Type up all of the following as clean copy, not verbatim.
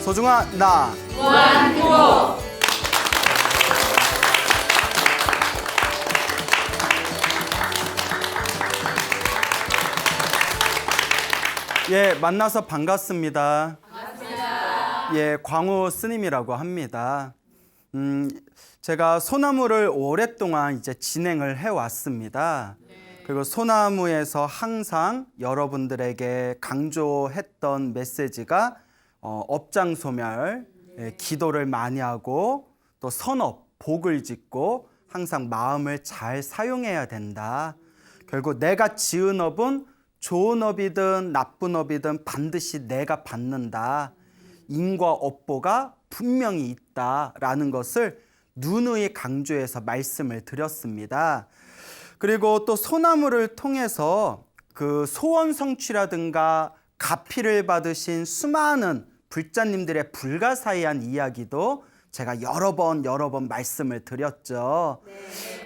소중한 나 무한행복. 예, 만나서 반갑습니다. 예, 광우 스님이라고 합니다. 제가 소나무를 오랫동안 이제 진행을 해왔습니다. 그리고 소나무에서 항상 여러분들에게 강조했던 메시지가 업장소멸, 예, 기도를 많이 하고 또 선업, 복을 짓고 항상 마음을 잘 사용해야 된다. 결국 내가 지은 업은 좋은 업이든 나쁜 업이든 반드시 내가 받는다. 인과 업보가 분명히 있다라는 것을 누누이 강조해서 말씀을 드렸습니다. 그리고 또 소나무를 통해서 그 소원 성취라든가 가피를 받으신 수많은 불자님들의 불가사의한 이야기도 제가 여러 번 말씀을 드렸죠.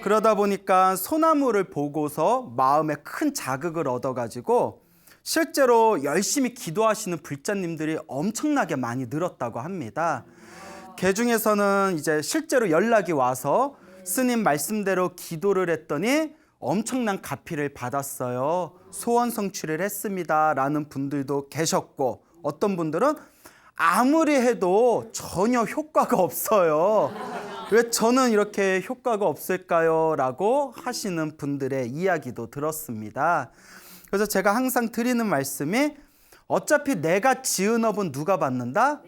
그러다 보니까 소나무를 보고서 마음에 큰 자극을 얻어가지고 실제로 열심히 기도하시는 불자님들이 엄청나게 많이 늘었다고 합니다. 그 중에서는 이제 실제로 연락이 와서 스님 말씀대로 기도를 했더니 엄청난 가피를 받았어요. 소원 성취를 했습니다. 라는 분들도 계셨고, 어떤 분들은 아무리 해도 전혀 효과가 없어요. 왜 저는 이렇게 효과가 없을까요? 라고 하시는 분들의 이야기도 들었습니다. 그래서 제가 항상 드리는 말씀이 어차피 내가 지은 업은 누가 받는다?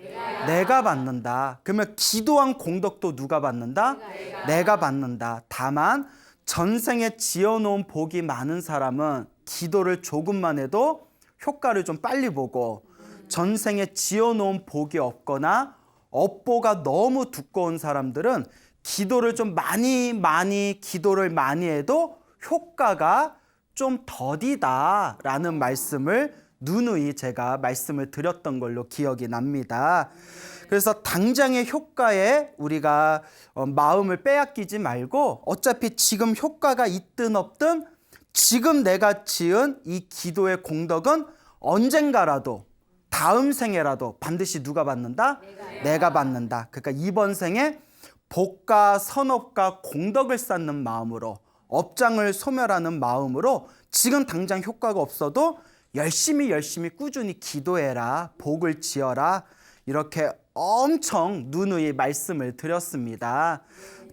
내가 받는다. 그러면 기도한 공덕도 누가 받는다? 내가 받는다. 다만 전생에 지어놓은 복이 많은 사람은 기도를 조금만 해도 효과를 좀 빨리 보고, 전생에 지어놓은 복이 없거나 업보가 너무 두꺼운 사람들은 기도를 좀 기도를 많이 해도 효과가 좀 더디다라는 말씀을 누누이 제가 말씀을 드렸던 걸로 기억이 납니다. 그래서 당장의 효과에 우리가 마음을 빼앗기지 말고, 어차피 지금 효과가 있든 없든 지금 내가 지은 이 기도의 공덕은 언젠가라도 다음 생에라도 반드시 누가 받는다? 내가 받는다. 그러니까 이번 생에 복과 선업과 공덕을 쌓는 마음으로, 업장을 소멸하는 마음으로 지금 당장 효과가 없어도 열심히 꾸준히 기도해라, 복을 지어라, 이렇게 엄청 누누이 말씀을 드렸습니다.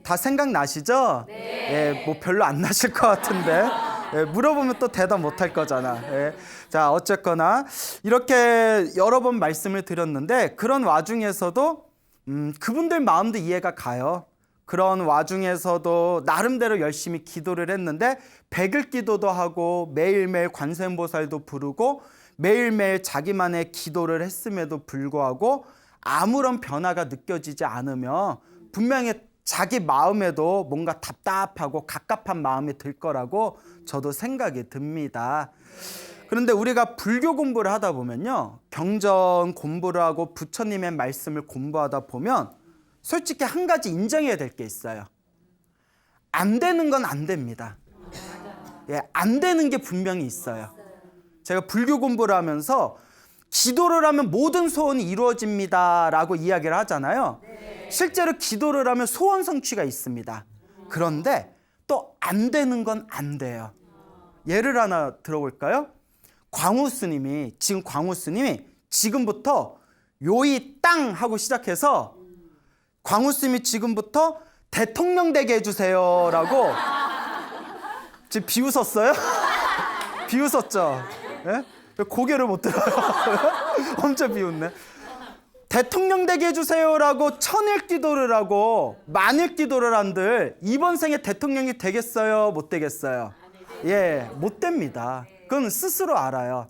다 생각나시죠? 예, 뭐 별로 안 나실 것 같은데, 예, 물어보면 또 대답 못 할 거잖아. 예. 자, 어쨌거나 이렇게 여러 번 말씀을 드렸는데, 그런 와중에서도 그분들 마음도 이해가 가요. 그런 와중에서도 나름대로 열심히 기도를 했는데, 백일 기도도 하고 매일매일 관세음보살도 부르고 매일매일 자기만의 기도를 했음에도 불구하고 아무런 변화가 느껴지지 않으면 분명히 자기 마음에도 뭔가 답답하고 갑갑한 마음이 들 거라고 저도 생각이 듭니다. 그런데 우리가 불교 공부를 하다 보면요, 경전 공부를 하고 부처님의 말씀을 공부하다 보면 솔직히 한 가지 인정해야 될 게 있어요. 안 되는 건 안 됩니다. 예, 안 되는 게 분명히 있어요. 제가 불교 공부를 하면서 기도를 하면 모든 소원이 이루어집니다 라고 이야기를 하잖아요. 실제로 기도를 하면 소원 성취가 있습니다. 그런데 또 안 되는 건 안 돼요. 예를 하나 들어볼까요? 광우 스님이 지금부터 요이 땅 하고 시작해서 광우 스님이 지금부터 대통령 되게 해주세요 라고 지금 비웃었어요? 비웃었죠? 예? 고개를 못 들어요. 엄청 비웃네. 대통령 되게 해주세요라고 천일 기도를 하고 만일 기도를 한들 이번 생에 대통령이 되겠어요? 못 되겠어요? 예, 못 됩니다. 그건 스스로 알아요.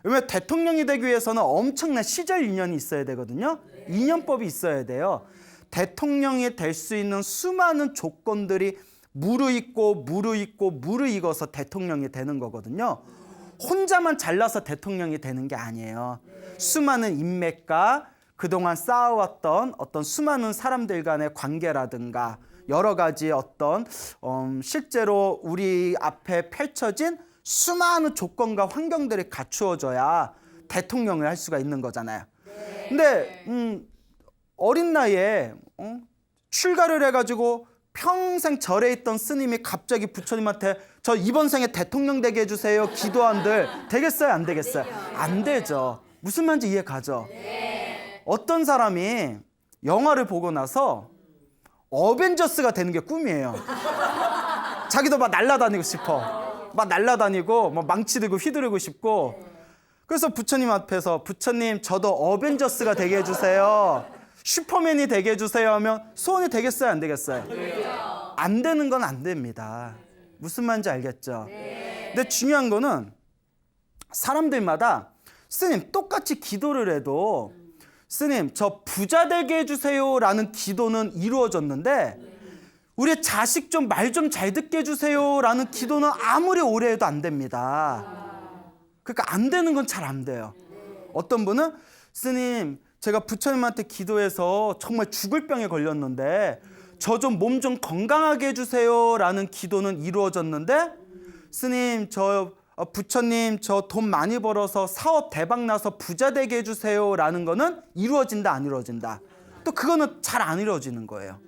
왜냐면 대통령이 되기 위해서는 엄청난 시절 인연이 있어야 되거든요. 인연법이 있어야 돼요. 대통령이 될 수 있는 수많은 조건들이 무르익어서 대통령이 되는 거거든요. 혼자만 잘나서 대통령이 되는 게 아니에요. 수많은 인맥과 그동안 쌓아왔던 어떤 수많은 사람들 간의 관계라든가 여러 가지 어떤 실제로 우리 앞에 펼쳐진 수많은 조건과 환경들이 갖추어져야 대통령을 할 수가 있는 거잖아요. 근데 어린 나이에 출가를 해가지고 평생 절에 있던 스님이 갑자기 부처님한테 저 이번 생에 대통령 되게 해주세요 기도한들 되겠어요 안 되겠어요? 안 되죠. 무슨 말인지 이해 가죠? 어떤 사람이 영화를 보고 나서 어벤져스가 되는 게 꿈이에요. 자기도 막 날아다니고 싶어. 막 날아다니고 막 망치 들고 휘두르고 싶고. 그래서 부처님 앞에서 부처님 저도 어벤져스가 되게 해주세요. 슈퍼맨이 되게 해주세요 하면 소원이 되겠어요 안 되겠어요? 안 되는 건 안 됩니다. 무슨 말인지 알겠죠? 근데 중요한 거는 사람들마다 스님 똑같이 기도를 해도 스님 저 부자 되게 해주세요 라는 기도는 이루어졌는데 우리 자식 좀 말 좀 잘 듣게 해주세요 라는 기도는 아무리 오래 해도 안 됩니다. 그러니까 안 되는 건 잘 안 돼요. 어떤 분은 스님 제가 부처님한테 기도해서 정말 죽을 병에 걸렸는데 저 좀 몸 좀 건강하게 해주세요 라는 기도는 이루어졌는데 스님 저 부처님 저 돈 많이 벌어서 사업 대박 나서 부자 되게 해주세요 라는 거는 이루어진다 안 이루어진다. 또 그거는 잘 안 이루어지는 거예요.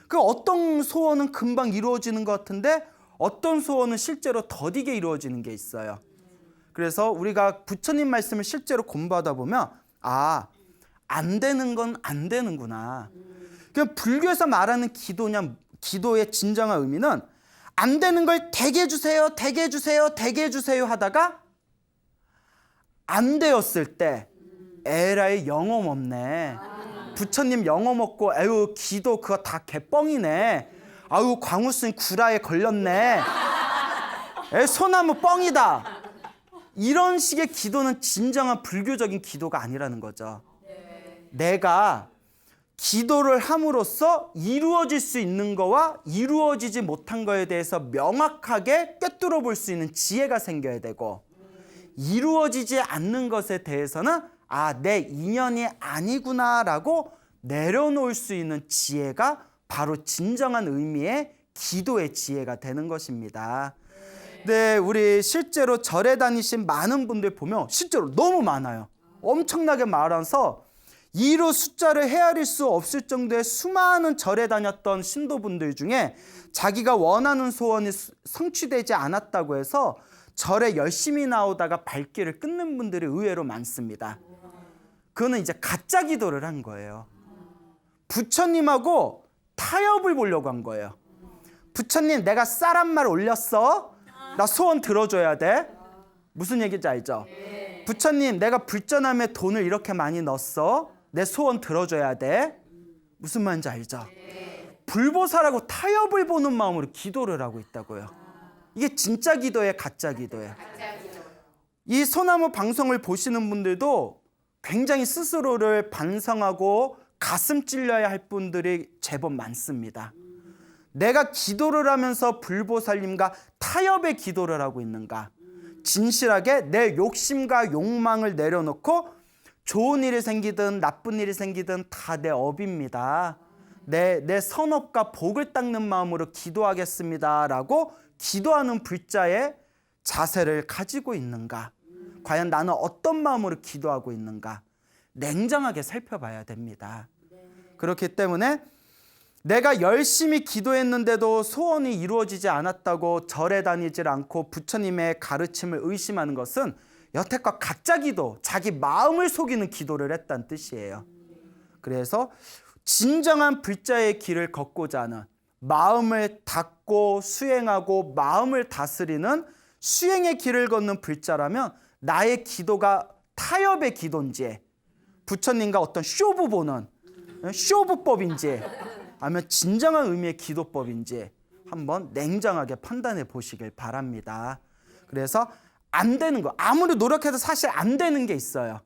그 어떤 소원은 금방 이루어지는 것 같은데 어떤 소원은 실제로 더디게 이루어지는 게 있어요. 그래서 우리가 부처님 말씀을 실제로 공부하다 보면 안 되는 건 안 되는구나. 그냥 불교에서 말하는 기도의 진정한 의미는 안 되는 걸 되게 해주세요, 되게 해주세요, 되게 해주세요 하다가 안 되었을 때 에라이 영험 없네. 부처님 영험 없고 에휴 기도 그거 다 개뻥이네. 아유 광우스님 구라에 걸렸네. 소나무 뻥이다. 이런 식의 기도는 진정한 불교적인 기도가 아니라는 거죠. 내가 기도를 함으로써 이루어질 수 있는 거와 이루어지지 못한 거에 대해서 명확하게 꿰뚫어 볼 수 있는 지혜가 생겨야 되고 이루어지지 않는 것에 대해서는 내 인연이 아니구나라고 내려놓을 수 있는 지혜가 바로 진정한 의미의 기도의 지혜가 되는 것입니다. 네, 우리 실제로 절에 다니신 많은 분들 보면 실제로 너무 많아요. 엄청나게 많아서 이로 숫자를 헤아릴 수 없을 정도의 수많은 절에 다녔던 신도분들 중에 자기가 원하는 소원이 성취되지 않았다고 해서 절에 열심히 나오다가 발길을 끊는 분들이 의외로 많습니다. 그거는 이제 가짜 기도를 한 거예요. 부처님하고 타협을 보려고 한 거예요. 부처님 내가 쌀 한 말 올렸어. 나 소원 들어줘야 돼. 무슨 얘기인지 알죠? 부처님 내가 불전함에 돈을 이렇게 많이 넣었어. 내 소원 들어줘야 돼. 무슨 말인지 알죠? 불보살하고 타협을 보는 마음으로 기도를 하고 있다고요. 이게 진짜 기도예요, 가짜 기도예요. 이 소나무 방송을 보시는 분들도 굉장히 스스로를 반성하고 가슴 찔려야 할 분들이 제법 많습니다. 내가 기도를 하면서 불보살님과 타협의 기도를 하고 있는가? 진실하게 내 욕심과 욕망을 내려놓고 좋은 일이 생기든 나쁜 일이 생기든 다 내 업입니다. 내 선업과 복을 닦는 마음으로 기도하겠습니다 라고 기도하는 불자의 자세를 가지고 있는가? 과연 나는 어떤 마음으로 기도하고 있는가? 냉정하게 살펴봐야 됩니다. 그렇기 때문에 내가 열심히 기도했는데도 소원이 이루어지지 않았다고 절에 다니질 않고 부처님의 가르침을 의심하는 것은 여태껏 가짜 기도, 자기 마음을 속이는 기도를 했다는 뜻이에요. 그래서 진정한 불자의 길을 걷고자 하는 마음을 닫고 수행하고 마음을 다스리는 수행의 길을 걷는 불자라면 나의 기도가 타협의 기도인지 부처님과 어떤 쇼부 보는 쇼부법인지 아니면 진정한 의미의 기도법인지 한번 냉정하게 판단해 보시길 바랍니다. 그래서 안 되는 거 아무리 노력해도 사실 안 되는 게 있어요.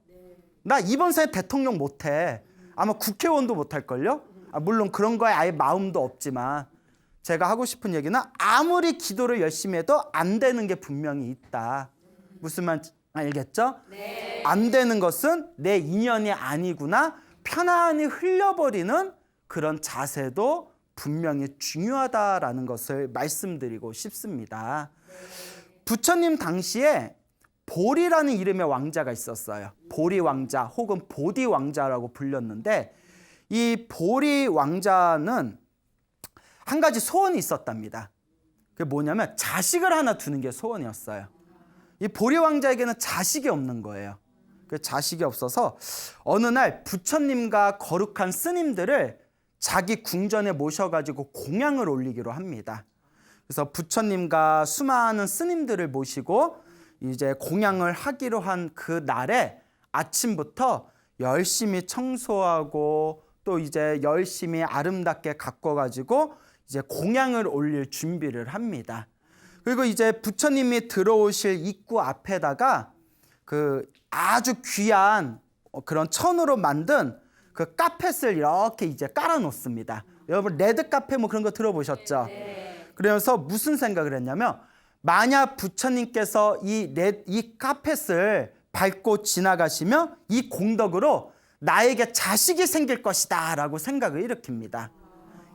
나 이번 생에 대통령 못해. 아마 국회의원도 못할걸요? 물론 그런 거에 아예 마음도 없지만 제가 하고 싶은 얘기는 아무리 기도를 열심히 해도 안 되는 게 분명히 있다. 무슨 말인지 알겠죠? 네. 안 되는 것은 내 인연이 아니구나 편안히 흘려버리는 그런 자세도 분명히 중요하다라는 것을 말씀드리고 싶습니다. 부처님 당시에 보리라는 이름의 왕자가 있었어요. 보리 왕자 혹은 보디 왕자라고 불렸는데 이 보리 왕자는 한 가지 소원이 있었답니다. 그게 뭐냐면 자식을 하나 두는 게 소원이었어요. 이 보리 왕자에게는 자식이 없는 거예요. 그 자식이 없어서 어느 날 부처님과 거룩한 스님들을 자기 궁전에 모셔가지고 공양을 올리기로 합니다. 그래서 부처님과 수많은 스님들을 모시고 이제 공양을 하기로 한 그 날에 아침부터 열심히 청소하고 또 이제 열심히 아름답게 가꿔가지고 이제 공양을 올릴 준비를 합니다. 그리고 이제 부처님이 들어오실 입구 앞에다가 그 아주 귀한 그런 천으로 만든 그 카펫을 이렇게 이제 깔아 놓습니다. 여러분 레드 카펫 뭐 그런 거 들어보셨죠? 그래서 무슨 생각을 했냐면 만약 부처님께서 이 카펫을 밟고 지나가시면 이 공덕으로 나에게 자식이 생길 것이다 라고 생각을 일으킵니다.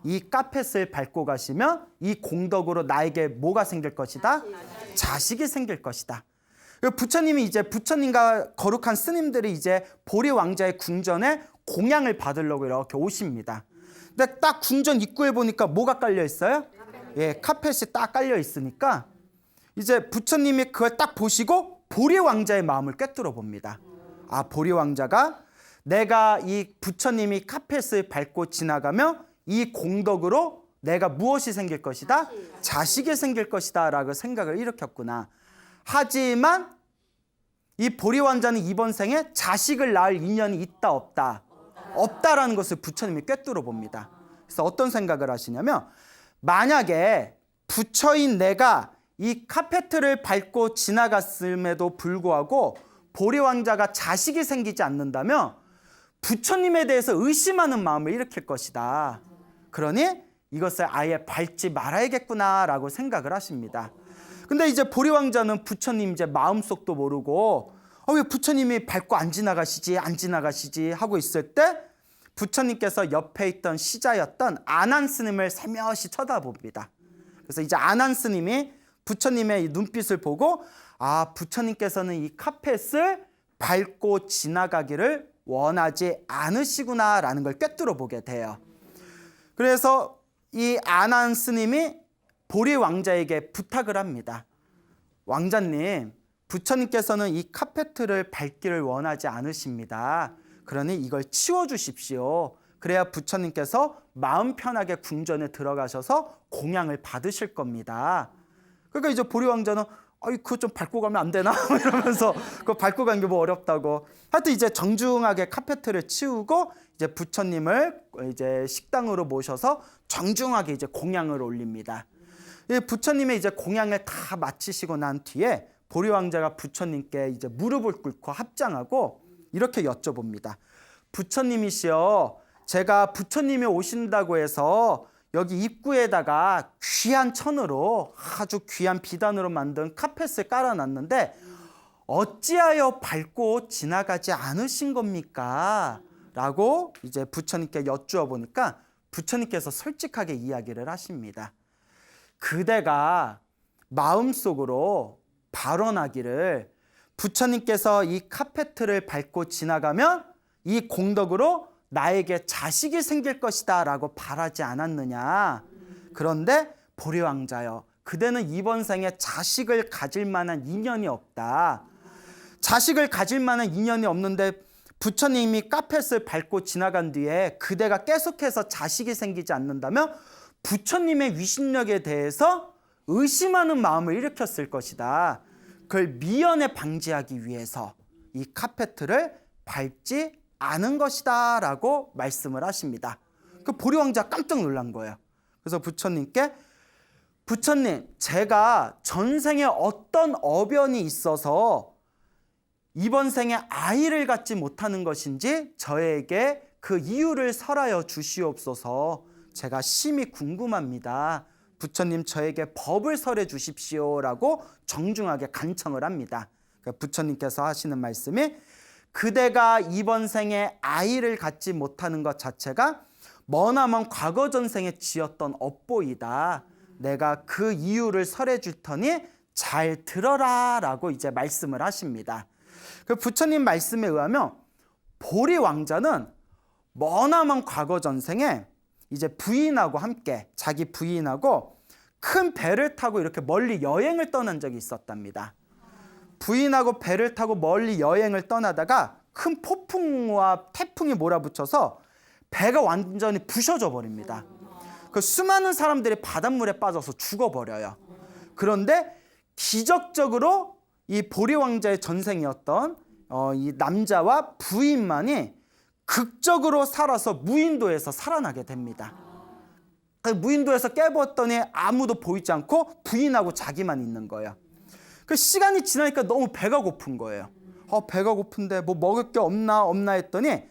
이 카펫을 밟고 가시면 이 공덕으로 나에게 뭐가 생길 것이다? 자식이 생길 것이다. 부처님이 이제 부처님과 거룩한 스님들이 이제 보리 왕자의 궁전에 공양을 받으려고 이렇게 오십니다. 근데 딱 궁전 입구에 보니까 뭐가 깔려 있어요? 예, 카펫이 딱 깔려 있으니까 이제 부처님이 그걸 딱 보시고 보리 왕자의 마음을 꿰뚫어 봅니다. 아, 보리 왕자가 내가 이 부처님이 카펫을 밟고 지나가면 이 공덕으로 내가 무엇이 생길 것이다? 자식이 생길 것이다 라고 생각을 일으켰구나. 하지만 이 보리 왕자는 이번 생에 자식을 낳을 인연이 있다 없다? 없다라는 것을 부처님이 꿰뚫어 봅니다. 그래서 어떤 생각을 하시냐면 만약에 부처인 내가 이 카페트를 밟고 지나갔음에도 불구하고 보리 왕자가 자식이 생기지 않는다면 부처님에 대해서 의심하는 마음을 일으킬 것이다. 그러니 이것을 아예 밟지 말아야겠구나라고 생각을 하십니다. 근데 이제 보리 왕자는 부처님 이제 마음속도 모르고 왜 부처님이 밟고 안 지나가시지 하고 있을 때 부처님께서 옆에 있던 시자였던 아난 스님을 살며시 쳐다봅니다. 그래서 이제 아난 스님이 부처님의 이 눈빛을 보고 아, 부처님께서는 이 카펫을 밟고 지나가기를 원하지 않으시구나라는 걸 꿰뚫어 보게 돼요. 그래서 이 아난 스님이 보리 왕자에게 부탁을 합니다. 왕자님, 부처님께서는 이 카페트를 밟기를 원하지 않으십니다. 그러니 이걸 치워주십시오. 그래야 부처님께서 마음 편하게 궁전에 들어가셔서 공양을 받으실 겁니다. 그러니까 이제 보리 왕자는 그거 좀 밟고 가면 안 되나? 이러면서 그거 밟고 가는 게 뭐 어렵다고. 하여튼 이제 정중하게 카페트를 치우고 이제 부처님을 이제 식당으로 모셔서 정중하게 이제 공양을 올립니다. 부처님의 이제 공양을 다 마치시고 난 뒤에 보리 왕자가 부처님께 이제 무릎을 꿇고 합장하고 이렇게 여쭤봅니다. 부처님이시여, 제가 부처님이 오신다고 해서 여기 입구에다가 귀한 천으로 아주 귀한 비단으로 만든 카펫을 깔아놨는데 어찌하여 밟고 지나가지 않으신 겁니까? 라고 이제 부처님께 여쭈어 보니까 부처님께서 솔직하게 이야기를 하십니다. 그대가 마음속으로 발언하기를 부처님께서 이 카페트를 밟고 지나가면 이 공덕으로 나에게 자식이 생길 것이다 라고 바라지 않았느냐. 그런데 보리 왕자여, 그대는 이번 생에 자식을 가질 만한 인연이 없다. 자식을 가질 만한 인연이 없는데 부처님이 카펫을 밟고 지나간 뒤에 그대가 계속해서 자식이 생기지 않는다면 부처님의 위신력에 대해서 의심하는 마음을 일으켰을 것이다. 그걸 미연에 방지하기 위해서 이 카페트를 밟지 않은 것이다 라고 말씀을 하십니다. 그 보리 왕자 깜짝 놀란 거예요. 그래서 부처님께 부처님, 제가 전생에 어떤 어변이 있어서 이번 생에 아이를 갖지 못하는 것인지 저에게 그 이유를 설하여 주시옵소서. 제가 심히 궁금합니다. 부처님, 저에게 법을 설해 주십시오라고 정중하게 간청을 합니다. 부처님께서 하시는 말씀이 그대가 이번 생에 아이를 갖지 못하는 것 자체가 머나먼 과거 전생에 지었던 업보이다. 내가 그 이유를 설해 줄 터니 잘 들어라 라고 이제 말씀을 하십니다. 그 부처님 말씀에 의하면 보리 왕자는 머나먼 과거 전생에 이제 부인하고 함께 자기 부인하고 큰 배를 타고 이렇게 멀리 여행을 떠난 적이 있었답니다. 부인하고 배를 타고 멀리 여행을 떠나다가 큰 폭풍과 태풍이 몰아붙여서 배가 완전히 부셔져 버립니다. 그 수많은 사람들이 바닷물에 빠져서 죽어버려요. 그런데 기적적으로 이 보리 왕자의 전생이었던 이 남자와 부인만이 극적으로 살아서 무인도에서 살아나게 됩니다. 무인도에서 깨봤더니 아무도 보이지 않고 부인하고 자기만 있는 거예요. 그 시간이 지나니까 너무 배가 고픈 거예요. 배가 고픈데 뭐 먹을 게 없나 했더니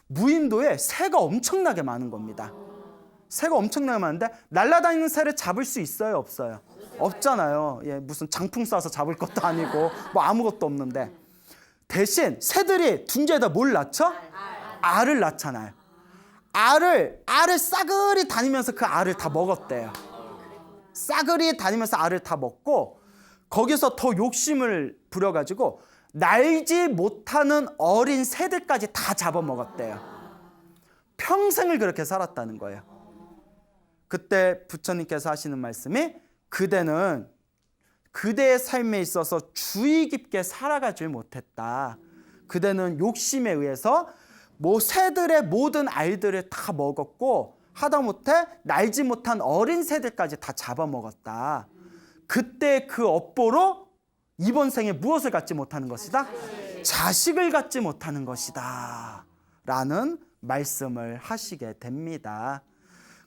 무인도에 새가 엄청나게 많은 겁니다. 새가 엄청나게 많은데 날아다니는 새를 잡을 수 있어요, 없어요? 없잖아요. 예, 무슨 장풍 쏴서 잡을 것도 아니고 뭐 아무것도 없는데 대신 새들이 둥지에다 뭘 낳죠? 알을 낳잖아요. 알을 싸그리 다니면서 그 알을 다 먹었대요. 싸그리 다니면서 알을 다 먹고 거기서 더 욕심을 부려가지고 날지 못하는 어린 새들까지 다 잡아먹었대요. 평생을 그렇게 살았다는 거예요. 그때 부처님께서 하시는 말씀이 그대는 그대의 삶에 있어서 주의 깊게 살아가지 못했다. 그대는 욕심에 의해서 뭐 새들의 모든 알들을 다 먹었고 하다못해 날지 못한 어린 새들까지 다 잡아먹었다. 그때 그 업보로 이번 생에 무엇을 갖지 못하는 것이다? 자식을 갖지 못하는 것이다 라는 말씀을 하시게 됩니다.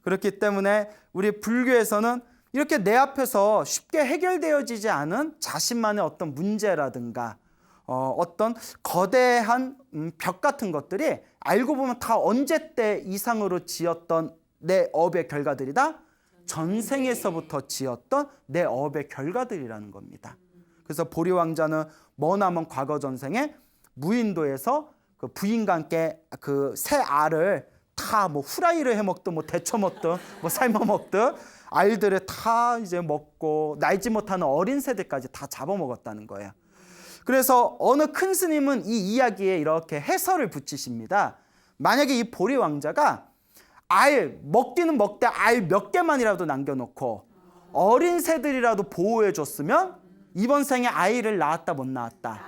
그렇기 때문에 우리 불교에서는 이렇게 내 앞에서 쉽게 해결되어지지 않은 자신만의 어떤 문제라든가 어떤 거대한 벽 같은 것들이 알고 보면 다 언제 때 이상으로 지었던 내 업의 결과들이다? 전생에서부터 지었던 내 업의 결과들이라는 겁니다. 그래서 보리 왕자는 머나먼 과거 전생에 무인도에서 그 부인과 함께 그 새 알을 다 뭐 후라이를 해 먹든 뭐 데쳐 먹든 뭐 삶아 먹든 알들을 다 이제 먹고 날지 못하는 어린 새들까지 다 잡아먹었다는 거예요. 그래서 어느 큰 스님은 이 이야기에 이렇게 해설을 붙이십니다. 만약에 이 보리 왕자가 알 먹기는 먹되 알 몇 개만이라도 남겨놓고 어린 새들이라도 보호해 줬으면 이번 생에 아이를 낳았다 못 낳았다?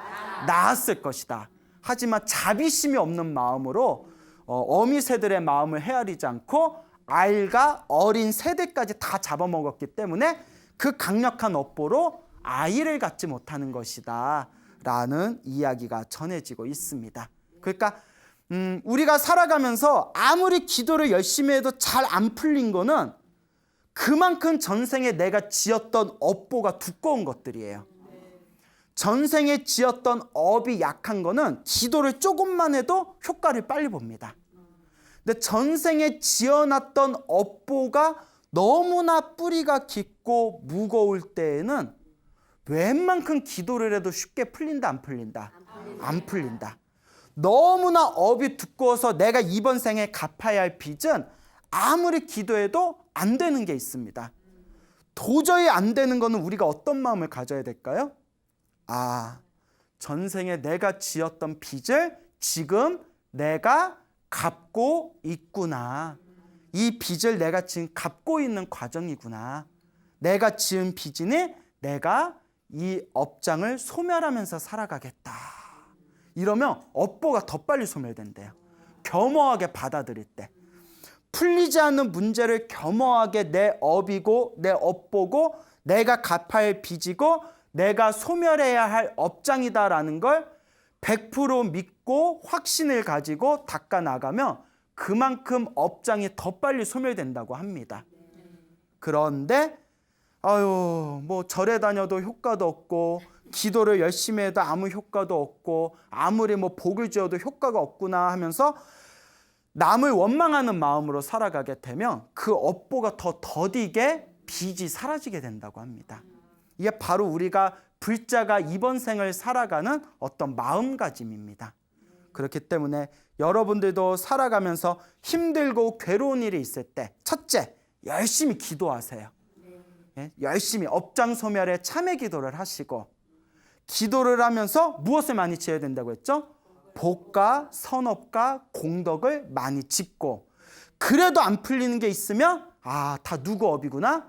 낳았을 것이다. 하지만 자비심이 없는 마음으로 어미 새들의 마음을 헤아리지 않고 알과 어린 새들까지 다 잡아먹었기 때문에 그 강력한 업보로 아이를 갖지 못하는 것이다 라는 이야기가 전해지고 있습니다. 그러니까 우리가 살아가면서 아무리 기도를 열심히 해도 잘 안 풀린 거는 그만큼 전생에 내가 지었던 업보가 두꺼운 것들이에요. 전생에 지었던 업이 약한 거는 기도를 조금만 해도 효과를 빨리 봅니다. 근데 전생에 지어놨던 업보가 너무나 뿌리가 깊고 무거울 때에는 웬만큼 기도를 해도 쉽게 풀린다 안 풀린다? 안 풀린다. 너무나 업이 두꺼워서 내가 이번 생에 갚아야 할 빚은 아무리 기도해도 안 되는 게 있습니다. 도저히 안 되는 거는 우리가 어떤 마음을 가져야 될까요? 전생에 내가 지었던 빚을 지금 내가 갚고 있구나. 이 빚을 내가 지금 갚고 있는 과정이구나. 내가 지은 빚이니 내가 이 업장을 소멸하면서 살아가겠다. 이러면 업보가 더 빨리 소멸된대요. 겸허하게 받아들일 때. 풀리지 않는 문제를 겸허하게 내 업이고 내 업보고 내가 갚아야 할 빚이고 내가 소멸해야 할 업장이다라는 걸 100% 믿고 확신을 가지고 닦아나가면 그만큼 업장이 더 빨리 소멸된다고 합니다. 그런데 뭐 절에 다녀도 효과도 없고 기도를 열심히 해도 아무 효과도 없고 아무리 뭐 복을 지어도 효과가 없구나 하면서 남을 원망하는 마음으로 살아가게 되면 그 업보가 더 더디게 빚이 사라지게 된다고 합니다. 이게 바로 우리가 불자가 이번 생을 살아가는 어떤 마음가짐입니다. 그렇기 때문에 여러분들도 살아가면서 힘들고 괴로운 일이 있을 때 첫째, 열심히 기도하세요. 열심히 업장 소멸에 참회 기도를 하시고 기도를 하면서 무엇을 많이 지어야 된다고 했죠? 복과 선업과 공덕을 많이 짓고, 그래도 안 풀리는 게 있으면 다 누구 업이구나?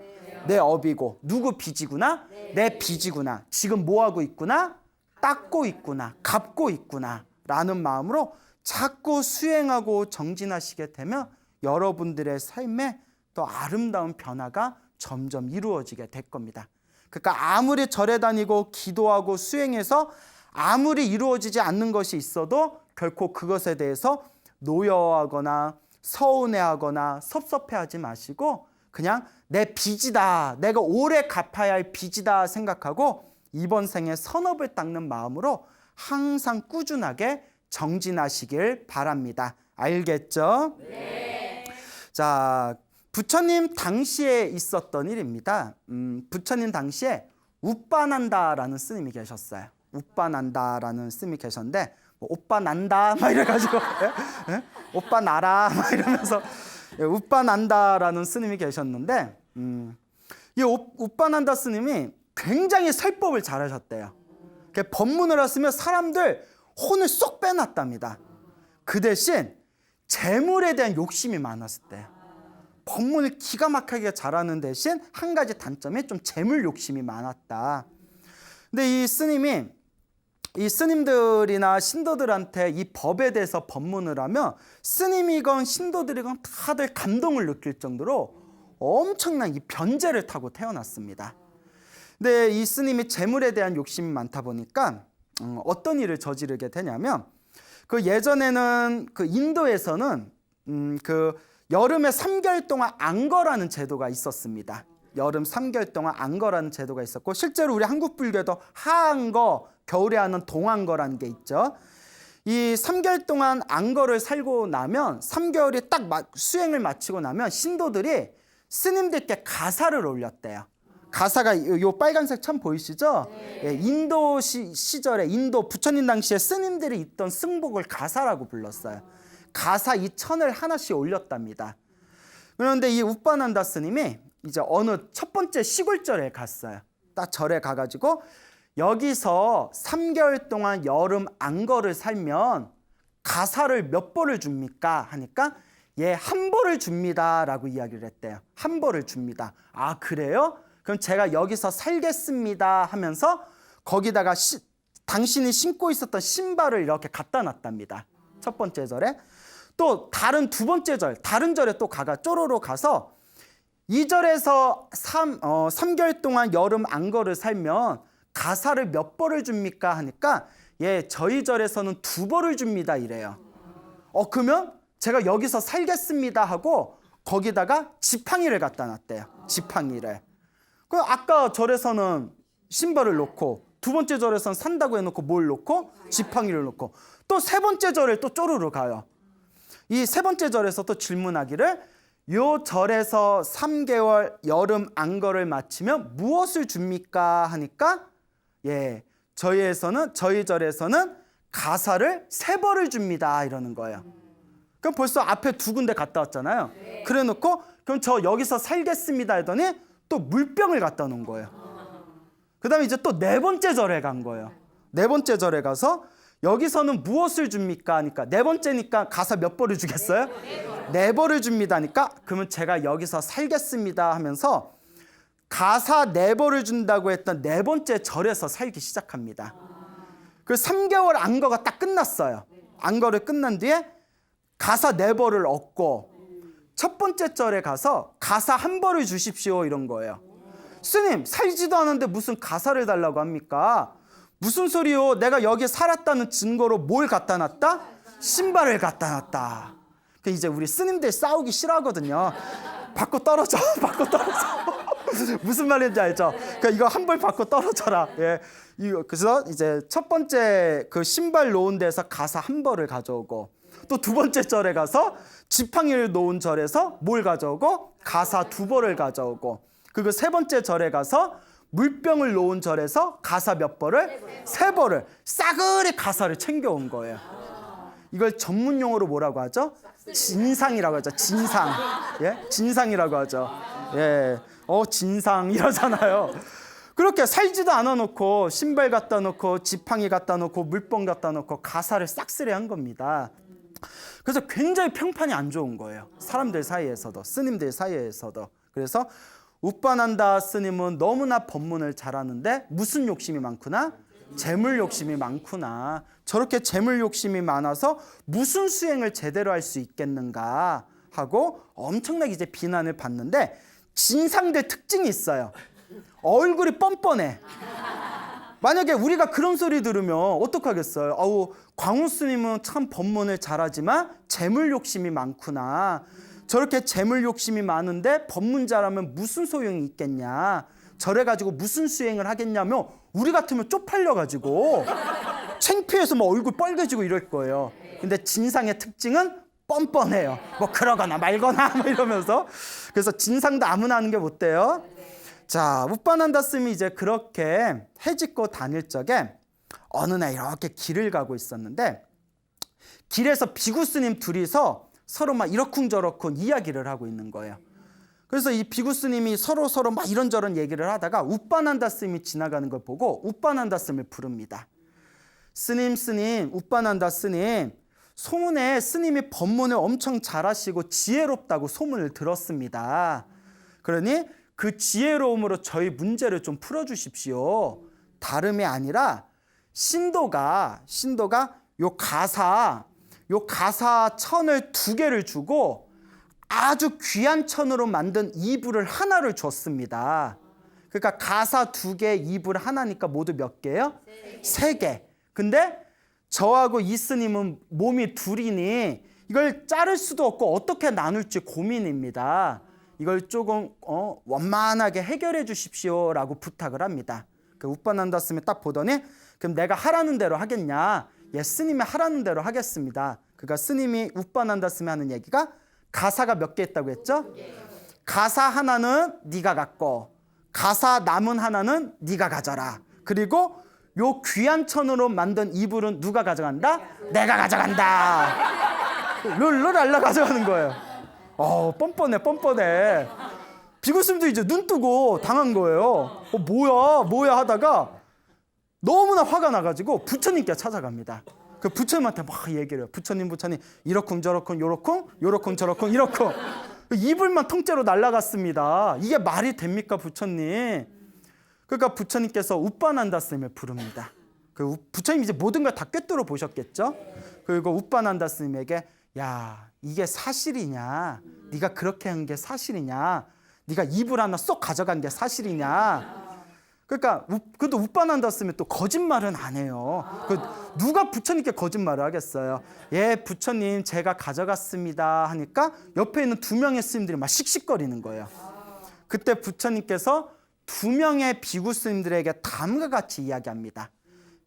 내 업이고. 누구 빚이구나? 내 빚이구나. 지금 뭐하고 있구나? 닦고 있구나. 갚고 있구나 라는 마음으로 자꾸 수행하고 정진하시게 되면 여러분들의 삶에 또 아름다운 변화가 점점 이루어지게 될 겁니다. 그러니까 아무리 절에 다니고 기도하고 수행해서 아무리 이루어지지 않는 것이 있어도 결코 그것에 대해서 노여워하거나 서운해하거나 섭섭해하지 마시고, 그냥 내 빚이다, 내가 오래 갚아야 할 빚이다 생각하고 이번 생에 선업을 닦는 마음으로 항상 꾸준하게 정진하시길 바랍니다. 알겠죠? 네. 자, 부처님 당시에 있었던 일입니다. 부처님 당시에 우빠난다라는 스님이 계셨어요. 우빠난다라는 스님이 계셨는데, 오빠 난다 막 이래가지고 오빠 나라 막 이러면서 우빠난다라는 스님이 계셨는데, 이 우빠난다 스님이 굉장히 설법을 잘하셨대요. 법문을 하시면 사람들 혼을 쏙 빼놨답니다. 그 대신 재물에 대한 욕심이 많았을 때요. 법문을 기가 막히게 잘하는 대신 한 가지 단점이 좀 재물 욕심이 많았다. 근데 이 스님이 이 스님들이나 신도들한테 이 법에 대해서 법문을 하면 스님이건 신도들이건 다들 감동을 느낄 정도로 엄청난 이 변제를 타고 태어났습니다. 근데 이 스님이 재물에 대한 욕심이 많다 보니까 어떤 일을 저지르게 되냐면, 그 예전에는 그 인도에서는 그 여름에 3개월 동안 안거라는 제도가 있었습니다. 여름 3개월 동안 안거라는 제도가 있었고, 실제로 우리 한국 불교에도 하안거, 겨울에 하는 동안거라는 게 있죠. 이 3개월 동안 안거를 살고 나면 3개월이 딱 수행을 마치고 나면 신도들이 스님들께 가사를 올렸대요. 가사가 요 빨간색 참 보이시죠? 예, 인도 시절에 인도 부처님 당시에 스님들이 입던 승복을 가사라고 불렀어요. 가사 2,000을 하나씩 올렸답니다. 그런데 이 우빠난다 스님이 이제 어느 첫 번째 시골절에 갔어요. 딱 절에 가가지고 여기서 3개월 동안 여름 안거를 살면 가사를 몇 벌을 줍니까? 하니까 한 벌을 줍니다 라고 이야기를 했대요. 한 벌을 줍니다. 아, 그래요? 그럼 제가 여기서 살겠습니다 하면서 거기다가 당신이 신고 있었던 신발을 이렇게 갖다 놨답니다. 첫 번째 절에. 또 다른 두 번째 절, 다른 절에 또 쪼로로 가서 이 절에서 3개월 동안 여름 안거를 살면 가사를 몇 벌을 줍니까? 하니까 저희 절에서는 2벌을 줍니다 이래요. 그러면 제가 여기서 살겠습니다 하고 거기다가 지팡이를 갖다 놨대요. 지팡이를. 그 아까 절에서는 신발을 놓고, 두 번째 절에서는 산다고 해놓고 뭘 놓고? 지팡이를 놓고, 또 세 번째 절에 또 쪼르르 가요. 이 세 번째 절에서 또 질문하기를, 요 절에서 3개월 여름 안거를 마치면 무엇을 줍니까? 하니까 저희 절에서는 가사를 3벌을 줍니다 이러는 거예요. 그럼 벌써 앞에 2군데 갔다 왔잖아요. 그래 놓고 그럼 저 여기서 살겠습니다 했더니 또 물병을 갖다 놓은 거예요. 그 다음에 이제 또 4번째 절에 간 거예요. 4번째 절에 가서 여기서는 무엇을 줍니까? 하니까 4번째니까 가사 몇 벌을 주겠어요? 4벌을 줍니다 하니까 그러면 제가 여기서 살겠습니다 하면서 가사 4벌을 준다고 했던 4번째 절에서 살기 시작합니다. 그 3개월 안거가 딱 끝났어요. 안거를 끝난 뒤에 가사 4벌을 얻고 첫 번째 절에 가서 가사 1벌을 주십시오 이런 거예요. 스님, 살지도 않은데 무슨 가사를 달라고 합니까? 무슨 소리요? 내가 여기 살았다는 증거로 뭘 갖다 놨다? 신발을 갖다 놨다. 이제 우리 스님들 싸우기 싫어하거든요. 받고 떨어져. 받고 떨어져. 무슨 말인지 알죠? 그러니까 이거 1벌 받고 떨어져라. 그래서 이제 첫 번째 그 신발 놓은 데서 가사 1벌을 가져오고, 또 두 번째 절에 가서 지팡이를 놓은 절에서 뭘 가져오고? 가사 2벌을 가져오고, 그리고 세 번째 절에 가서 물병을 놓은 절에서 가사 몇 벌을? 3벌을 싸그리 가사를 챙겨온 거예요. 이걸 전문 용어로 뭐라고 하죠? 진상이라고 하죠. 진상. 진상이라고 하죠. 진상 이러잖아요. 그렇게 살지도 않아 놓고 신발 갖다 놓고 지팡이 갖다 놓고 물병 갖다 놓고 가사를 싹쓸이한 겁니다. 그래서 굉장히 평판이 안 좋은 거예요. 사람들 사이에서도, 스님들 사이에서도. 그래서 웃반한다 스님은 너무나 법문을 잘하는데 무슨 욕심이 많구나? 재물 욕심이 많구나. 저렇게 재물 욕심이 많아서 무슨 수행을 제대로 할 수 있겠는가 하고 엄청나게 이제 비난을 받는데, 진상들 특징이 있어요. 얼굴이 뻔뻔해. 만약에 우리가 그런 소리 들으면 어떡하겠어요? 아우, 광우 스님은 참 법문을 잘하지만 재물 욕심이 많구나. 저렇게 재물 욕심이 많은데 법문 잘하면 무슨 소용이 있겠냐. 저래 가지고 무슨 수행을 하겠냐며 우리 같으면 쪽팔려 가지고 창피해서 뭐 얼굴 빨개지고 이럴 거예요. 근데 진상의 특징은 뻔뻔해요. 뭐 그러거나 말거나 뭐 이러면서. 그래서 진상도 아무나 하는 게 못 돼요. 자, 웃반한다 스님이 이제 그렇게 해짓고 다닐 적에 어느 날 이렇게 길을 가고 있었는데, 길에서 비구 스님 둘이서 서로 막 이러쿵저러쿵 이야기를 하고 있는 거예요. 그래서 이 비구 스님이 서로 막 이런저런 얘기를 하다가 웃반한다 스님이 지나가는 걸 보고 웃반한다 스님을 부릅니다. 스님, 웃반한다 스님, 소문에 스님이 법문을 엄청 잘하시고 지혜롭다고 소문을 들었습니다. 그러니 그 지혜로움으로 저희 문제를 좀 풀어주십시오. 다름이 아니라 신도가 요 가사 천을 2개를 주고 아주 귀한 천으로 만든 이불을 하나를 줬습니다. 그러니까 가사 2개, 이불 하나니까 모두 몇 개예요? 3개. 근데 저하고 이 스님은 몸이 둘이니 이걸 자를 수도 없고 어떻게 나눌지 고민입니다. 이걸 조금 원만하게 해결해 주십시오라고 부탁을 합니다. 그 웃반한다 스님이 딱 보더니, 그럼 내가 하라는 대로 하겠냐? 예, 스님이 하라는 대로 하겠습니다. 그러니까 스님이 웃반한다 스님이 하는 얘기가 가사가 몇 개 있다고 했죠? 가사 하나는 네가 갖고 가사 남은 하나는 네가 가져라. 그리고 요 귀한 천으로 만든 이불은 누가 가져간다? 내가 가져간다. 룰루랄라 가져가는 거예요. 뻔뻔해. 비구스님도 이제 눈 뜨고 당한 거예요. 뭐야 하다가 너무나 화가 나가지고 부처님께 찾아갑니다. 그 부처님한테 막 얘기를 해요. 부처님 이러쿵저러쿵 요러쿵 저러쿵 이러쿵. 이불만 통째로 날라갔습니다. 이게 말이 됩니까 부처님? 그러니까 부처님께서 웃반한다 스님을 부릅니다. 그 부처님 이제 모든 걸 다 꿰뚫어 보셨겠죠? 그리고 웃반한다 스님에게, 야, 이게 사실이냐? 네가 그렇게 한 게 사실이냐? 네가 이불 하나 쏙 가져간 게 사실이냐? 그러니까 그래도 웃반한다 스님이 또 거짓말은 안 해요. 누가 부처님께 거짓말을 하겠어요? 예, 부처님 제가 가져갔습니다 하니까 옆에 있는 2명의 스님들이 막 씩씩거리는 거예요. 그때 부처님께서 2명의 비구 스님들에게 다음과 같이 이야기합니다.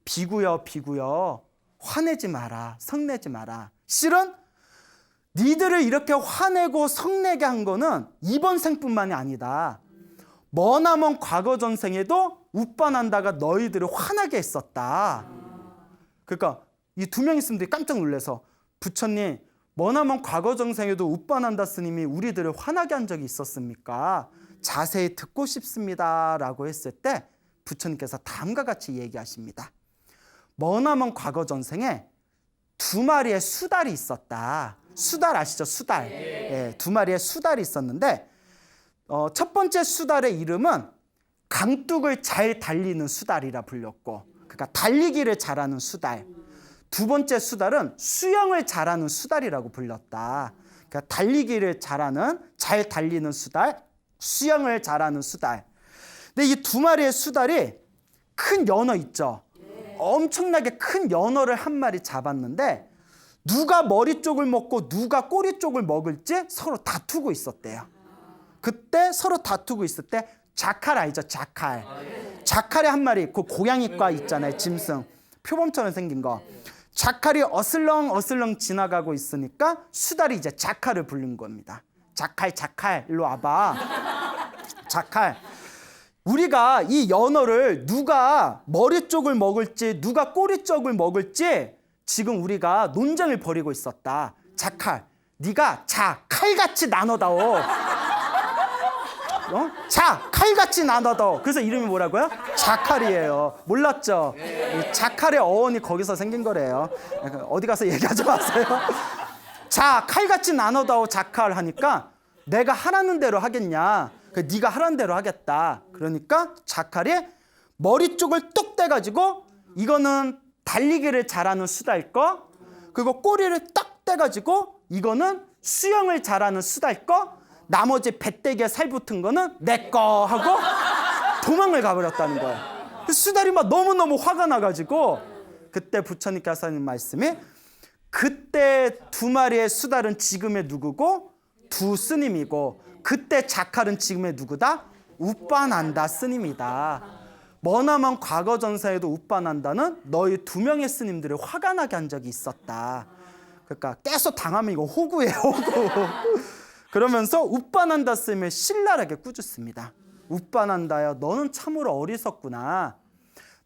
비구여, 화내지 마라, 성내지 마라. 실은 니들을 이렇게 화내고 성내게 한 거는 이번 생뿐만이 아니다. 머나먼 과거 전생에도 웃반한다가 너희들을 화나게 했었다. 그러니까 이 2명의 스님들이 깜짝 놀라서, 부처님, 머나먼 과거 전생에도 웃반한다 스님이 우리들을 화나게 한 적이 있었습니까? 자세히 듣고 싶습니다 라고 했을 때 부처님께서 다음과 같이 얘기하십니다. 머나먼 과거 전생에 2마리의 수달이 있었다. 수달 아시죠? 수달. 예, 2마리의 수달이 있었는데, 첫 번째 수달의 이름은 강둑을 잘 달리는 수달이라 불렸고, 그러니까 달리기를 잘하는 수달. 2번째 수달은 수영을 잘하는 수달이라고 불렸다. 그러니까 달리기를 잘 달리는 수달, 수영을 잘하는 수달. 근데 이 2마리의 수달이 큰 연어 있죠? 엄청나게 큰 연어를 한 마리 잡았는데 누가 머리 쪽을 먹고 누가 꼬리 쪽을 먹을지 서로 다투고 있었대요. 그때 서로 다투고 있을 때 자칼 알죠? 자칼이 한 마리, 그 고양이과 있잖아요. 짐승 표범처럼 생긴 거. 자칼이 어슬렁 지나가고 있으니까 수달이 이제 자칼을 부른 겁니다. 자칼 일로 와봐. 자칼, 우리가 이 연어를 누가 머리 쪽을 먹을지 누가 꼬리 쪽을 먹을지 지금 우리가 논쟁을 벌이고 있었다. 자칼, 네가 칼같이 나눠다오. 자, 칼같이 나눠도. 그래서 이름이 뭐라고요? 자칼이에요. 몰랐죠? 이 자칼의 어원이 거기서 생긴 거래요. 어디 가서 얘기하지 마세요. 자, 칼같이 나눠도 자칼 하니까 내가 하라는 대로 하겠냐? 네가 하라는 대로 하겠다. 그러니까 자칼이 머리 쪽을 뚝 떼가지고 이거는 달리기를 잘하는 수다일 거, 그리고 꼬리를 딱 떼가지고 이거는 수영을 잘하는 수다일 거, 나머지 배때기에 살 붙은 거는 내 거 하고 도망을 가버렸다는 거예요. 수달이 막 너무너무 화가 나가지고 그때 부처님께서 하는 말씀이 그때 두 마리의 수달은 지금의 누구고 두 스님이고 그때 자칼은 지금의 누구다? 우빠난다 스님이다. 머나먼 과거 전사에도 우빠난다는 너희 두 명의 스님들이 화가 나게 한 적이 있었다. 그러니까 계속 당하면 이거 호구예요, 호구. 그러면서 우빠난다 스님을 신랄하게 꾸짖습니다. 우빠난다야, 너는 참으로 어리석구나.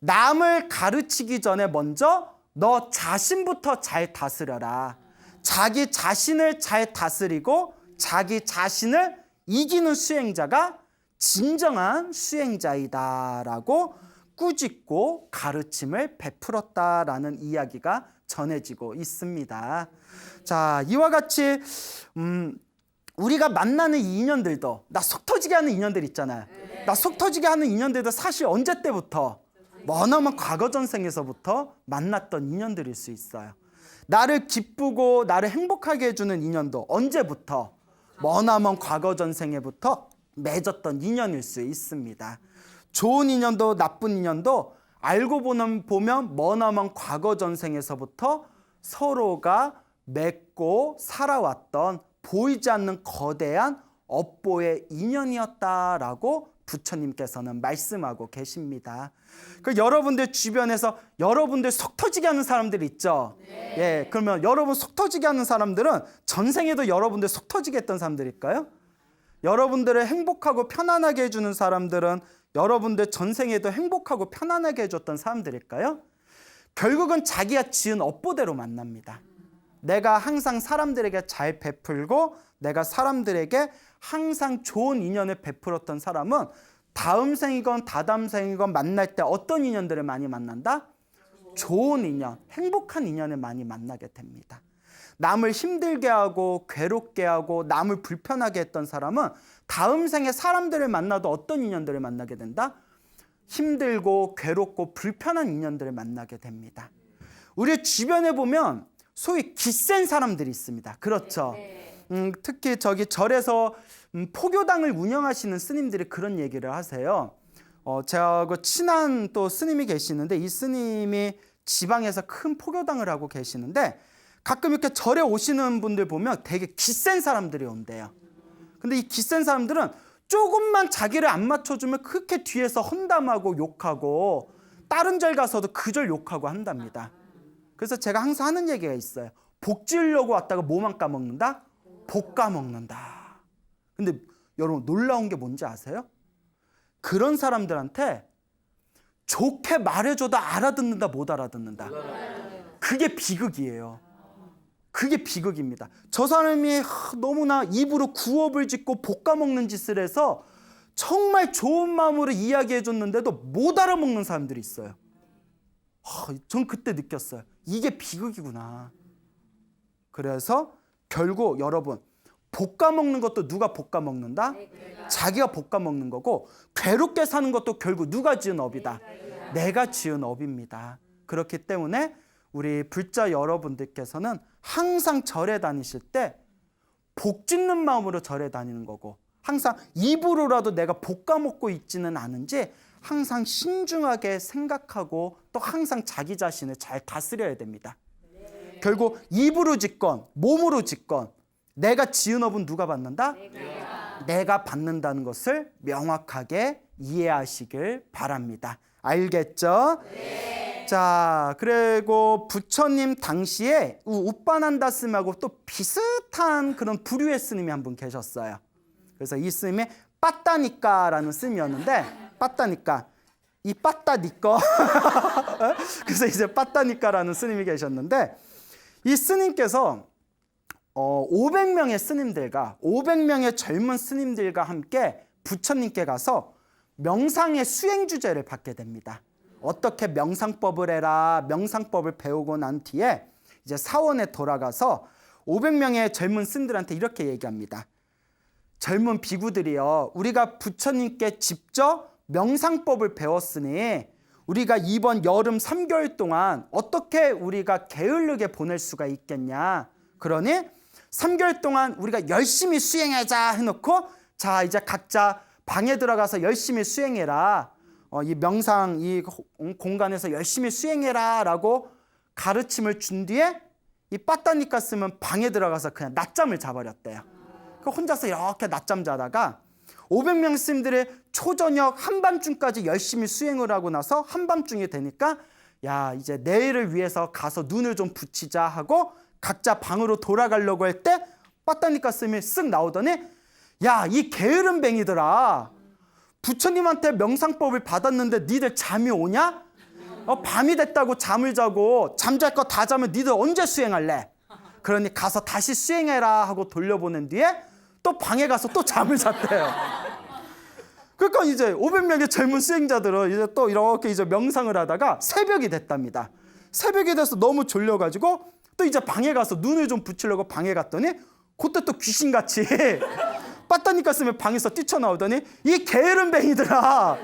남을 가르치기 전에 먼저 너 자신부터 잘 다스려라. 자기 자신을 잘 다스리고 자기 자신을 이기는 수행자가 진정한 수행자이다라고 꾸짖고 가르침을 베풀었다라는 이야기가 전해지고 있습니다. 자, 이와 같이 우리가 만나는 이 인연들도, 나 속 터지게 하는 인연들 있잖아요. 나 속 터지게 하는 인연들도 사실 언제 때부터? 머나먼 과거 전생에서부터 만났던 인연들일 수 있어요. 나를 기쁘고 나를 행복하게 해주는 인연도 언제부터? 머나먼 과거 전생에부터 맺었던 인연일 수 있습니다. 좋은 인연도 나쁜 인연도 알고 보면 머나먼 과거 전생에서부터 서로가 맺고 살아왔던 보이지 않는 거대한 업보의 인연이었다라고 부처님께서는 말씀하고 계십니다. 그 여러분들 주변에서 여러분들 속 터지게 하는 사람들 있죠? 네. 예, 그러면 여러분 속 터지게 하는 사람들은 전생에도 여러분들 속 터지게 했던 사람들일까요? 여러분들을 행복하고 편안하게 해주는 사람들은 여러분들 전생에도 행복하고 편안하게 해줬던 사람들일까요? 결국은 자기가 지은 업보대로 만납니다. 내가 항상 사람들에게 잘 베풀고 내가 사람들에게 항상 좋은 인연을 베풀었던 사람은 다음 생이건 다다음 생이건 만날 때 어떤 인연들을 많이 만난다? 좋은 인연, 행복한 인연을 많이 만나게 됩니다. 남을 힘들게 하고 괴롭게 하고 남을 불편하게 했던 사람은 다음 생에 사람들을 만나도 어떤 인연들을 만나게 된다? 힘들고 괴롭고 불편한 인연들을 만나게 됩니다. 우리 주변에 보면 소위 기센 사람들이 있습니다. 그렇죠? 특히 저기 절에서 포교당을 운영하시는 스님들이 그런 얘기를 하세요. 제가 친한 또 스님이 계시는데 이 스님이 지방에서 큰 포교당을 하고 계시는데 가끔 이렇게 절에 오시는 분들 보면 되게 기센 사람들이 온대요. 근데 이 기센 사람들은 조금만 자기를 안 맞춰주면 그렇게 뒤에서 험담하고 욕하고 다른 절 가서도 그 절 욕하고 한답니다. 그래서 제가 항상 하는 얘기가 있어요. 복 지으려고 왔다가 뭐만 까먹는다? 복 까먹는다. 근데 여러분 놀라운 게 뭔지 아세요? 그런 사람들한테 좋게 말해줘도 알아듣는다 못 알아듣는다. 그게 비극이에요. 그게 비극입니다. 저 사람이 너무나 입으로 구업을 짓고 복 까먹는 짓을 해서 정말 좋은 마음으로 이야기해줬는데도 못 알아먹는 사람들이 있어요. 전 그때 느꼈어요. 이게 비극이구나. 그래서 결국 여러분 볶아먹는 것도 누가 볶아먹는다? 자기가 볶아먹는 거고 괴롭게 사는 것도 결국 누가 지은 업이다? 내가 지은 업입니다. 그렇기 때문에 우리 불자 여러분들께서는 항상 절에 다니실 때 복 짓는 마음으로 절에 다니는 거고 항상 입으로라도 내가 볶아먹고 있지는 않은지 항상 신중하게 생각하고 또 항상 자기 자신을 잘 다스려야 됩니다. 결국 입으로 짓건 몸으로 짓건 내가 지은 업은 누가 받는다? 내가 받는다는 것을 명확하게 이해하시길 바랍니다. 알겠죠? 네. 자, 그리고 부처님 당시에 우빠난다 스님하고 또 비슷한 그런 부류의 스님이 한 분 계셨어요. 그래서 이 스님이 빠따니까라는 스님이었는데 빠따니까 이 빠따니까 그래서 이제 빠따니까라는 스님이 계셨는데 이 스님께서 500명의 스님들과 500명의 젊은 스님들과 함께 부처님께 가서 명상의 수행 주제를 받게 됩니다. 어떻게 명상법을 해라, 명상법을 배우고 난 뒤에 이제 사원에 돌아가서 500명의 젊은 스님들한테 이렇게 얘기합니다. 젊은 비구들이여, 우리가 부처님께 직접 명상법을 배웠으니 우리가 이번 여름 3개월 동안 어떻게 우리가 게으르게 보낼 수가 있겠냐. 그러니 3개월 동안 우리가 열심히 수행하자 해놓고, 자 이제 각자 방에 들어가서 열심히 수행해라. 이 명상 이 공간에서 열심히 수행해라 라고 가르침을 준 뒤에 이 빠따니까스는 방에 들어가서 그냥 낮잠을 자버렸대요. 혼자서 이렇게 낮잠 자다가 500명 스님들이 초저녁 한밤중까지 열심히 수행을 하고 나서 한밤중이 되니까 야 이제 내일을 위해서 가서 눈을 좀 붙이자 하고 각자 방으로 돌아가려고 할 때 빠따니까스님이 쓱 나오더니 야 이 게으른 뱅이들아, 부처님한테 명상법을 받았는데 니들 잠이 오냐? 밤이 됐다고 잠을 자고 잠잘 거 다 자면 니들 언제 수행할래? 그러니 가서 다시 수행해라 하고 돌려보낸 뒤에 또 방에 가서 또 잠을 잤대요. 그러니까 이제 500명의 젊은 수행자들은 이제 또 이렇게 이제 명상을 하다가 새벽이 됐답니다. 새벽이 돼서 너무 졸려가지고 또 이제 방에 가서 눈을 좀 붙이려고 방에 갔더니 그때 또 귀신같이 빠따니까스님 방에서 뛰쳐나오더니 이 게으른 뱅이들아,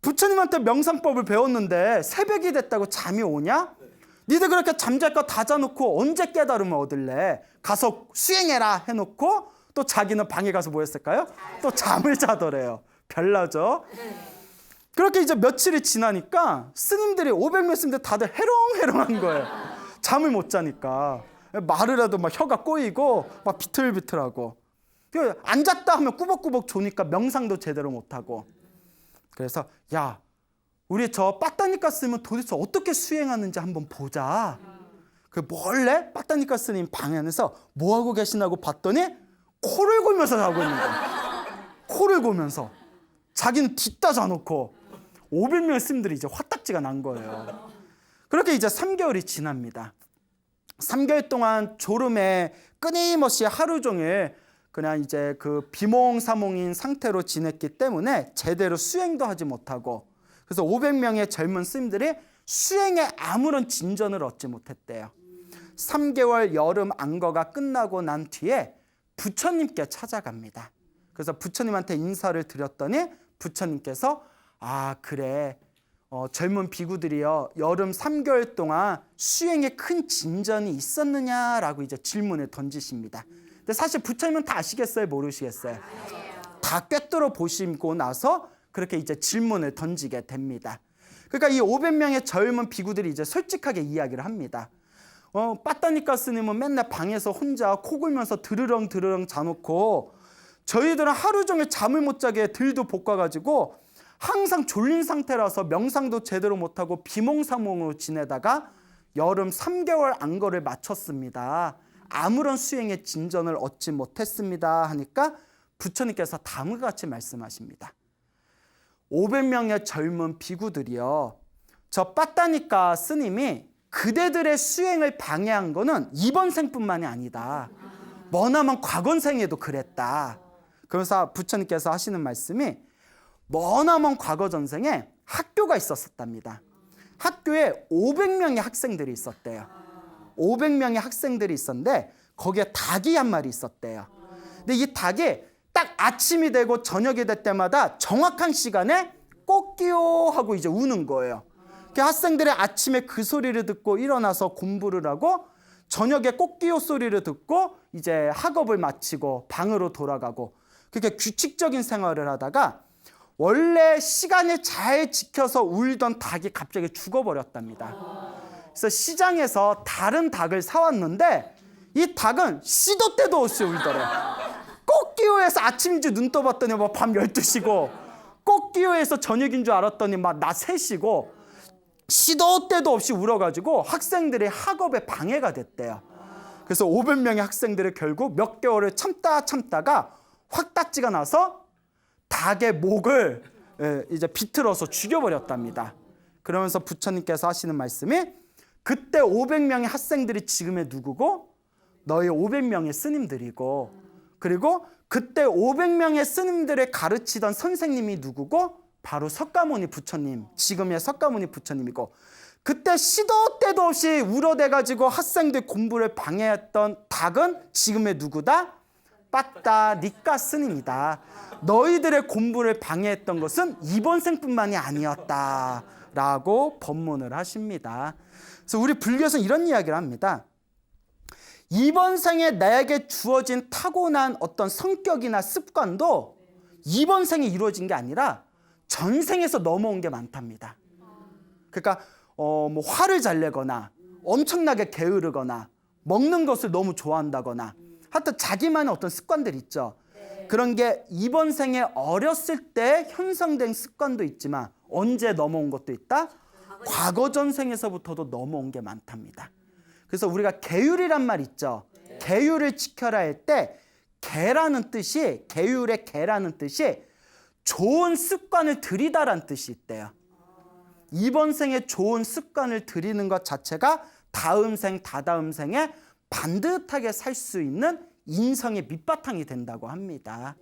부처님한테 명상법을 배웠는데 새벽이 됐다고 잠이 오냐? 니들 그렇게 잠잘 거 다 자놓고 언제 깨달음을 얻을래? 가서 수행해라 해놓고 또 자기는 방에 가서 뭐 했을까요? 또 잠을 자더래요. 별나죠? 그렇게 이제 며칠이 지나니까 스님들이 500명 스님들 다들 해롱해롱한 거예요. 잠을 못 자니까. 말을 해도 막 혀가 꼬이고 막 비틀비틀하고. 앉았다 하면 꾸벅꾸벅 조니까 명상도 제대로 못하고. 그래서 야 우리 저 빠따니까스님은 도대체 어떻게 수행하는지 한번 보자. 그 몰래 빠따니까스님 방 안에서 뭐하고 계시나고 봤더니 코를 골면서 자고 있는 거야. 코를 골면서. 자기는 뒷다 자놓고 500명 스님들이 이제 화딱지가 난 거예요. 그렇게 이제 3개월이 지납니다. 3개월 동안 졸음에 끊임없이 하루 종일 그냥 이제 그 비몽사몽인 상태로 지냈기 때문에 제대로 수행도 하지 못하고, 그래서 500명의 젊은 스님들이 수행에 아무런 진전을 얻지 못했대요. 3개월 여름 안거가 끝나고 난 뒤에 부처님께 찾아갑니다. 그래서 부처님한테 인사를 드렸더니 부처님께서 아 그래 젊은 비구들이여 여름 3개월 동안 수행에 큰 진전이 있었느냐라고 이제 질문을 던지십니다. 근데 사실 부처님은 다 아시겠어요? 모르시겠어요? 다 꿰뚫어 보시고 나서 그렇게 이제 질문을 던지게 됩니다. 그러니까 이 500명의 젊은 비구들이 이제 솔직하게 이야기를 합니다. 빠따니까스님은 맨날 방에서 혼자 코 골면서 드르렁 드르렁 자놓고 저희들은 하루 종일 잠을 못 자게 들도 볶아가지고 항상 졸린 상태라서 명상도 제대로 못하고 비몽사몽으로 지내다가 여름 3개월 안거를 마쳤습니다. 아무런 수행의 진전을 얻지 못했습니다 하니까 부처님께서 다음과 같이 말씀하십니다. 500명의 젊은 비구들이여, 저 빠따니까 스님이 그대들의 수행을 방해한 거는 이번 생뿐만이 아니다. 머나먼 과거생에도 그랬다. 그래서 부처님께서 하시는 말씀이 머나먼 과거 전생에 학교가 있었답니다. 학교에 500명의 학생들이 있었대요. 500명의 학생들이 있었는데 거기에 닭이 한 마리 있었대요. 근데 이 닭이 딱 아침이 되고 저녁이 될 때마다 정확한 시간에 꼬끼요 하고 이제 우는 거예요. 그 학생들이 아침에 그 소리를 듣고 일어나서 공부를 하고 저녁에 꼬끼요 소리를 듣고 이제 학업을 마치고 방으로 돌아가고 그렇게 규칙적인 생활을 하다가 원래 시간을 잘 지켜서 울던 닭이 갑자기 죽어버렸답니다. 그래서 시장에서 다른 닭을 사왔는데 이 닭은 시도 때도 없이 울더래요. 꼬끼요에서 아침인지 눈 떠봤더니 막 밤 12시고 꼬끼요에서 저녁인 줄 알았더니 막 낮 3시고 시도 때도 없이 울어가지고 학생들의 학업에 방해가 됐대요. 그래서 500명의 학생들이 결국 몇 개월을 참다가 확딱지가 나서 닭의 목을 이제 비틀어서 죽여버렸답니다. 그러면서 부처님께서 하시는 말씀이 그때 500명의 학생들이 지금의 누구고 너희 500명의 스님들이고 그리고 그때 500명의 스님들을 가르치던 선생님이 누구고? 바로 석가모니 부처님, 지금의 석가모니 부처님이고, 그때 시도 때도 없이 우러대가지고 학생들 공부를 방해했던 닭은 지금의 누구다? 빠따 니까 스님이다. 너희들의 공부를 방해했던 것은 이번 생뿐만이 아니었다라고 법문을 하십니다. 그래서 우리 불교에서는 이런 이야기를 합니다. 이번 생에 나에게 주어진 타고난 어떤 성격이나 습관도 이번 생에 이루어진 게 아니라 전생에서 넘어온 게 많답니다. 그러니까 뭐 화를 잘 내거나 엄청나게 게으르거나 먹는 것을 너무 좋아한다거나 하여튼 자기만의 어떤 습관들 있죠. 그런 게 이번 생에 어렸을 때 형성된 습관도 있지만 언제 넘어온 것도 있다? 과거 전생에서부터도 넘어온 게 많답니다. 그래서 우리가 계율이란 말 있죠. 계율을 지켜라 할 때 계라는 뜻이, 계율의 계라는 뜻이 좋은 습관을 들이다라는 뜻이 있대요. 이번 생에 좋은 습관을 들이는 것 자체가 다음 생, 다다음 생에 반듯하게 살 수 있는 인성의 밑바탕이 된다고 합니다.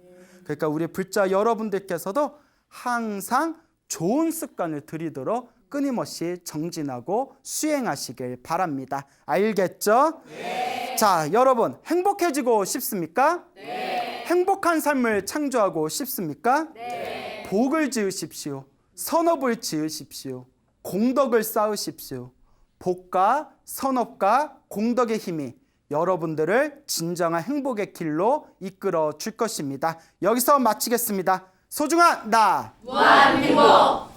그러니까 우리 불자 여러분들께서도 항상 좋은 습관을 들이도록 끊임없이 정진하고 수행하시길 바랍니다. 알겠죠? 네. 자, 여러분 행복해지고 싶습니까? 네. 행복한 삶을 창조하고 싶습니까? 네. 복을 지으십시오. 선업을 지으십시오. 공덕을 쌓으십시오. 복과 선업과 공덕의 힘이 여러분들을 진정한 행복의 길로 이끌어 줄 것입니다. 여기서 마치겠습니다. 소중한 나 무한행복